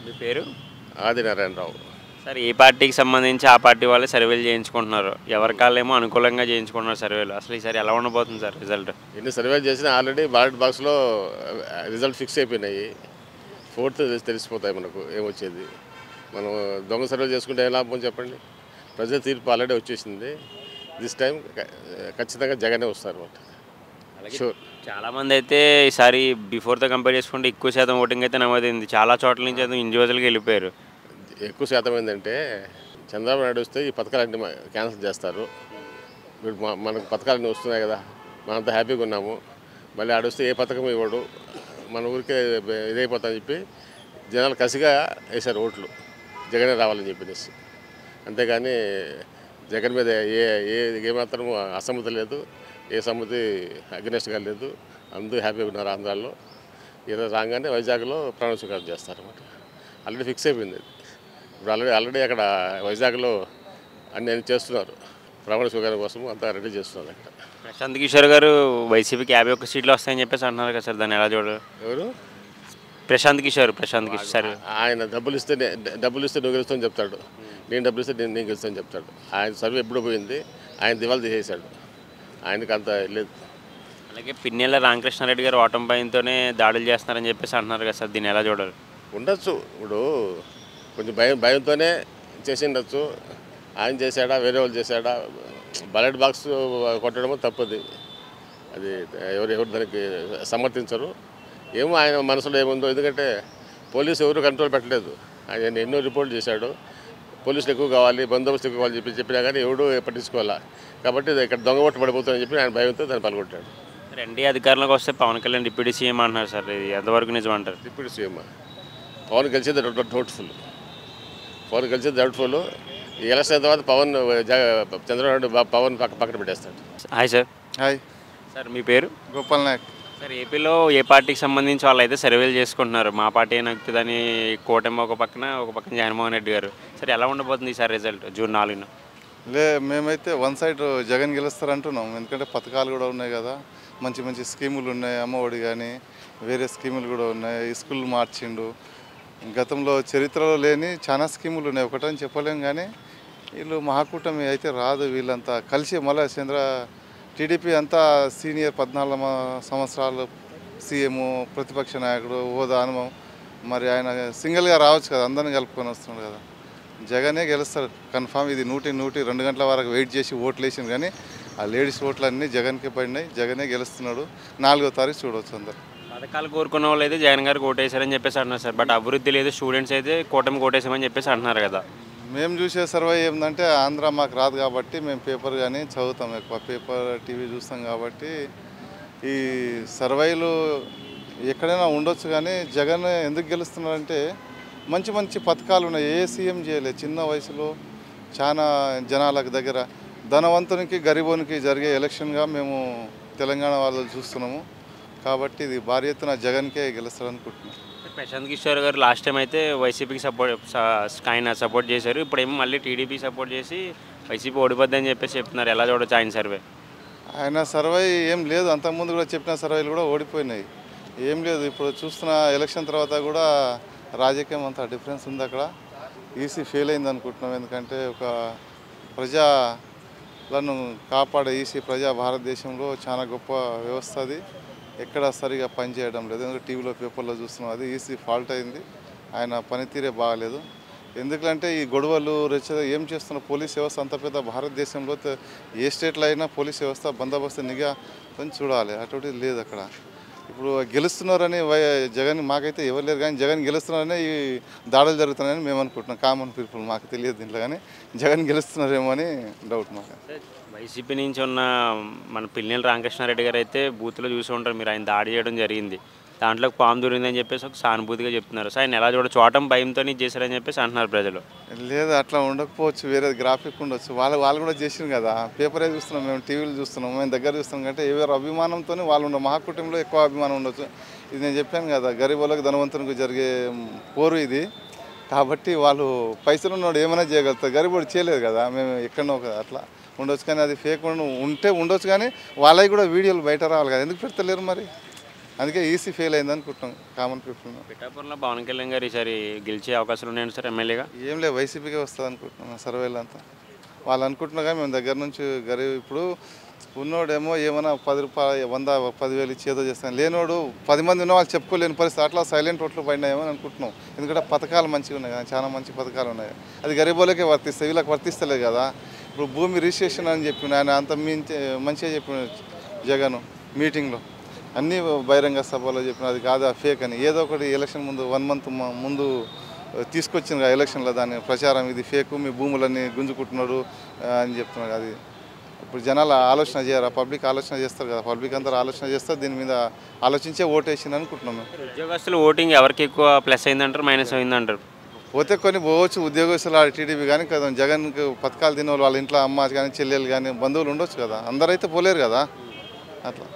మీ పేరు? ఆదినారాయణరావు. సార్ ఏ పార్టీకి సంబంధించి ఆ పార్టీ వాళ్ళే సర్వేలు చేయించుకుంటున్నారు. ఎవరికాళ్ళేమో అనుకూలంగా చేయించుకుంటున్నారు సర్వేలు. అసలు ఈసారి ఎలా ఉండబోతుంది సార్ రిజల్ట్? ఎన్ని సర్వేలు చేసినా ఆల్రెడీ బ్యాలెట్ బాక్స్లో రిజల్ట్ ఫిక్స్ అయిపోయినాయి. ఫోర్త్ తెలిసిపోతాయి మనకు ఏమొచ్చేది. మనం దొంగ సర్వేలు చేసుకుంటే ఏం లాభం చెప్పండి. ప్రజల తీర్పు ఆల్రెడీ వచ్చేసింది. దిస్ టైం ఖచ్చితంగా జగనే వస్తారు అన్నమాట. అలాగే షూర్. చాలామంది అయితే ఈసారి బిఫోర్తో కంపేర్ చేసుకుంటే ఎక్కువ శాతం ఓటింగ్ అయితే నమోదైంది. చాలా చోట్ల నుంచి అయితే ఇండివిజువల్గా వెళ్ళిపోయారు. ఎక్కువ శాతం ఏంటంటే చంద్రబాబు నాయుడు వస్తే ఈ పథకాలన్నీ క్యాన్సిల్ చేస్తారు. ఇప్పుడు మనకు పథకాలన్నీ వస్తున్నాయి కదా, మనంతా హ్యాపీగా ఉన్నాము. మళ్ళీ ఆడొస్తే ఏ పథకం ఇవ్వడు, మన ఊరికే ఇదైపోతామని చెప్పి జనాలు కసిగా వేశారు ఓట్లు. జగనే రావాలని చెప్పేసి. అంతేగాని జగన్ మీద ఏ ఏ ఏమాత్రం అసమ్మతి లేదు, ఏ సమ్మతి అగ్నెస్ట్గా లేదు. అందరూ హ్యాపీగా ఉన్నారు ఆంధ్రాలో. ఈరోజు రాగానే వైజాగ్లో ప్రమాణ స్వీకారం చేస్తారన్నమాట. ఆల్రెడీ ఫిక్స్ అయిపోయింది. ఇప్పుడు ఆల్రెడీ అక్కడ వైజాగ్లో అన్ని చేస్తున్నారు. ప్రమాణ స్వీకారం కోసం అంతా రెడీ చేస్తున్నారు అక్కడ. ప్రశాంత్ కిషోర్ గారు వైసీపీకి 51 సీట్లు వస్తాయని చెప్పేసి అంటున్నారు కదా సార్, దాన్ని ఎలా చూడరు? ఎవరు? ప్రశాంత్ కిషోర్ సార్. ఆయన డబ్బులు ఇస్తే నువ్వు గెలుస్తామని చెప్తాడు. నేను డబ్బులు ఇస్తే నేను గెలుస్తాను చెప్తాడు. ఆయన సర్వే ఎప్పుడో పోయింది. ఆయన దివాళా తీసేశాడు. ఆయనకు అంత లేదు. అలాగే పిన్నెల రామకృష్ణారెడ్డి గారు ఓటమి భయంతోనే దాడులు చేస్తున్నారని చెప్పేసి అంటున్నారు కదా సార్, దీన్ని ఎలా చూడరు? ఉండొచ్చు. ఇప్పుడు కొంచెం భయంతోనే చేసి ఉండొచ్చు. ఆయన చేశాడా, వేరే వాళ్ళు చేశాడా? బ్యాలెట్ బాక్స్ కొట్టడమో తప్పది. అది ఎవరు దానికి సమర్థించరు. ఏమో ఆయన మనసులో ఏముందో. ఎందుకంటే పోలీసు ఎవరు కంట్రోల్ పెట్టలేదు. ఆయన ఎన్నో రిపోర్ట్లు చేశాడు. పోలీసులు ఎక్కువ కావాలి, బందోబస్తు ఎక్కువ కావాలి చెప్పినా కానీ ఎవడూ పట్టించుకోవాలా. కాబట్టి ఇక్కడ దొంగ ఓట్లు పడిపోతుందని చెప్పి ఆయన భయంతో దాన్ని పలుకొట్టాడు. ఎన్డీఏ అధికారంలోకి వస్తే పవన్ కళ్యాణ్ డిప్యూటీ సీఎం అంటున్నారు సార్, ఇది ఎంతవరకు నిజం అంటారు? డిప్యూటీ సీఎం పవన్ గెలిచేది డౌట్ఫుల్. పవన్ గెలిచేది డౌట్ఫుల్. ఈ ఎలక్షన్ తర్వాత చంద్రబాబు పవన్ పక్కన పెట్టేస్తాడు. Hi sir. హాయ్ సార్ మీ పేరు? గోపాల్ నాయక్. సార్ ఏపీలో ఏ పార్టీకి సంబంధించి వాళ్ళు అయితే సర్వేలు చేసుకుంటున్నారు. మా పార్టీ నక్కుతుందని కూటమి ఒక పక్కన జగన్మోహన్ రెడ్డి గారు. సార్ ఎలా ఉండబోతుంది ఈసారి రిజల్ట్ జూన్ 4న? మేమైతే వన్ సైడ్ జగన్ గెలుస్తారంటున్నాం. ఎందుకంటే పథకాలు కూడా ఉన్నాయి కదా, మంచి మంచి స్కీములు ఉన్నాయి. అమ్మఒడి కానీ వేరే స్కీములు కూడా ఉన్నాయి. స్కూల్ మార్చిండు. గతంలో చరిత్రలో లేని చాలా స్కీములు ఉన్నాయి. ఒకటని చెప్పలేం కానీ వీళ్ళు మహాకూటమి అయితే రాదు. వీళ్ళంతా కలిసి మళ్ళీ టీడీపీ అంతా సీనియర్ 14 సంవత్సరాలు సీఎం, ప్రతిపక్ష నాయకుడు, హోదా అనుభవం. మరి ఆయన సింగిల్గా రావచ్చు కదా, అందరిని కలుపుకొని వస్తున్నాడు కదా. జగనే గెలుస్తారు కన్ఫామ్. ఇది 2 గంటల వరకు వెయిట్ చేసి ఓట్లు వేసింది కానీ ఆ లేడీస్ ఓట్లు అన్నీ జగన్కే పడినాయి. జగనే గెలుస్తున్నాడు. 4వ తారీఖు చూడవచ్చు అందరు. పథకాలు కోరుకున్న వాళ్ళు అయితే జగన్ గారు ఓటేశారని చెప్పేసి అంటున్నారు సార్. బట్ అభివృద్ధి లేదు, స్టూడెంట్స్ అయితే కూటమి ఓటేసామని చెప్పేసి అంటున్నారు కదా. మేము చూసే సర్వే ఏంటంటే ఆంధ్ర మాకు రాదు కాబట్టి మేము పేపర్ కానీ చదువుతాం, ఎక్కువ పేపర్ టీవీ చూస్తాం కాబట్టి ఈ సర్వేలు ఎక్కడైనా ఉండొచ్చు. కానీ జగన్ ఎందుకు గెలుస్తున్నారంటే మంచి మంచి పథకాలు ఉన్నాయి. ఏ సీఎం చేయలేదు. చిన్న వయసులో చాలా జనాలకు దగ్గర ధనవంతునికి గరీబోనికి జరిగే ఎలక్షన్గా మేము తెలంగాణ వాళ్ళు చూస్తున్నాము. కాబట్టి ఇది భారీ ఎత్తున జగన్కే గెలుస్తారనుకుంటున్నాం. ప్రశాంత్ కిషోర్ గారు లాస్ట్ టైం అయితే వైసీపీకి సపోర్ట్ చేశారు. ఇప్పుడేమో మళ్ళీ టీడీపీ సపోర్ట్ చేసి వైసీపీ ఓడిపోద్దని చెప్పేసి చెప్తున్నారు. ఎలా చూడొచ్చు ఆయన సర్వే? ఆయన సర్వే ఏం లేదు. అంతకుముందు కూడా చెప్పిన సర్వేలు కూడా ఓడిపోయినాయి. ఏం లేదు. ఇప్పుడు చూస్తున్న ఎలక్షన్ తర్వాత కూడా రాజకీయం అంతా డిఫరెన్స్ ఉంది. అక్కడ ఈసీ ఫెయిల్ అయింది అనుకుంటున్నాం. ఎందుకంటే ఒక ప్రజలను కాపాడే ఈసీ భారతదేశంలో చాలా గొప్ప వ్యవస్థ. అది ఎక్కడ సరిగా పనిచేయడం లేదు. ఎందుకంటే టీవీలో పేపర్లో చూస్తున్నాం. అది ఈసీ ఫాల్ట్ అయింది. ఆయన పనితీరే బాగాలేదు. ఎందుకంటే ఈ గొడవలు ఏం చేస్తున్న పోలీస్ వ్యవస్థ అంత పెద్ద భారతదేశంలో ఏ స్టేట్లో అయినా పోలీస్ వ్యవస్థ బందోబస్తు నిఘా కొంచెం చూడాలి. అటువంటిది లేదు అక్కడ. ఇప్పుడు గెలుస్తున్నారని జగన్ మాకైతే ఎవరు లేరు కానీ జగన్ గెలుస్తున్నారని ఈ దాడులు జరుగుతున్నాయని మేము అనుకుంటున్నాం. కామన్ పీపుల్ మాకు తెలియదు దీంట్లో. కానీ జగన్ గెలుస్తున్నారేమో అని డౌట్ మాకు. వైసీపీ నుంచి ఉన్న మన పిన్నెల రామకృష్ణారెడ్డి గారు అయితే బూత్లో చూసి ఉంటారు మీరు, ఆయన దాడి చేయడం జరిగింది. దాంట్లో పాము దూరిందని చెప్పేసి ఒక సానుభూతిగా చెప్తున్నారు. సో ఆయన ఎలా చూడచ్చు, చోటం భయంతో చేశారని చెప్పేసి అంటున్నారు ప్రజలు. లేదు, అట్లా ఉండకపోవచ్చు. వేరే గ్రాఫిక్ ఉండొచ్చు. వాళ్ళు కూడా చేసింది కదా. పేపరే చూస్తున్నాం, మేము టీవీలు చూస్తున్నాం, మేము దగ్గర చూస్తున్నాం. అంటే ఎవరు అభిమానంతో వాళ్ళు ఉండవు. మహాకుటుంబంలో ఎక్కువ అభిమానం ఉండొచ్చు. ఇది నేను చెప్పాను కదా, గరీబులకు ధనవంతునికి జరిగే పోరు ఇది. కాబట్టి వాళ్ళు పైసలు ఉన్నవాడు ఏమైనా చేయగలుగుతారు. గరీబుడు చేయలేదు కదా. మేము ఎక్కడో అట్లా ఉండొచ్చు. కానీ అది ఫేక్ ఉంటే ఉండొచ్చు. కానీ వాళ్ళవి కూడా వీడియోలు బయట రావాలి కదా. ఎందుకు పెడతలేరు మరి? అందుకే ఈసీ ఫెయిల్ అయింది అనుకుంటున్నాం కామన్ పీపుల్. పిఠాపురంలో పవన్ కళ్యాణ్ గారు ఈసారి గెలిచే అవకాశాలు ఉన్నాయండి సార్ ఎమ్మెల్యేగా? ఏం లేదు, వైసీపీకే వస్తుంది అనుకుంటున్నాం సర్వేలు అంతా. వాళ్ళు అనుకుంటున్నా కానీ మేము దగ్గర నుంచి గరీబ్ ఇప్పుడు ఉన్నోడేమో ఏమైనా 10 రూపాయలు 100 10,000 ఇచ్చి ఏదో చేస్తాను, లేనోడు 10 మంది ఉన్న వాళ్ళు చెప్పుకోలేని పరిస్థితి, అట్లా సైలెంట్ ఓట్లు పడినాయేమో అని అనుకుంటున్నాం. ఎందుకంటే పథకాలు మంచిగా ఉన్నాయి కదా, చాలా మంచి పథకాలు ఉన్నాయి. అది గరీబులకే వర్తిస్తాయి, వీళ్ళకి వర్తిస్తలేదు కదా. ఇప్పుడు భూమి రిజిస్ట్రేషన్ అని చెప్పిన ఆయన అంత మంచిగా చెప్పిన జగన్ మీటింగ్లో, అన్నీ బహిరంగ సభలో చెప్పిన అది కాదు ఫేక్ అని. ఏదో ఒకటి ఎలక్షన్ ముందు 1 మంత్ ముందు తీసుకొచ్చిన ఎలక్షన్లో దాని ప్రచారం ఇది ఫేకు, మీ భూములన్నీ గుంజుకుంటున్నారు అని చెప్తున్నారు. అది ఇప్పుడు జనాలు ఆలోచన చేయరు, పబ్లిక్ ఆలోచన చేస్తారు కదా, పబ్లిక్ అంతా ఆలోచన చేస్తారు, దీని మీద ఆలోచించే ఓటేసింది అనుకుంటున్నాం మేము. ఉద్యోగస్తులు ఓటింగ్ ఎవరికి ఎక్కువ ప్లస్ అయిందంటారు, మైనస్ అయిందంటారు? పోతే కొన్ని పోవచ్చు, ఉద్యోగస్తులు టీడీపీ కానీ కదా, జగన్కి పథకాలు తినే వాళ్ళ ఇంట్లో అమ్మ కానీ చెల్లెలు కానీ బంధువులు ఉండొచ్చు కదా, అందరైతే పోలేరు కదా అట్లా.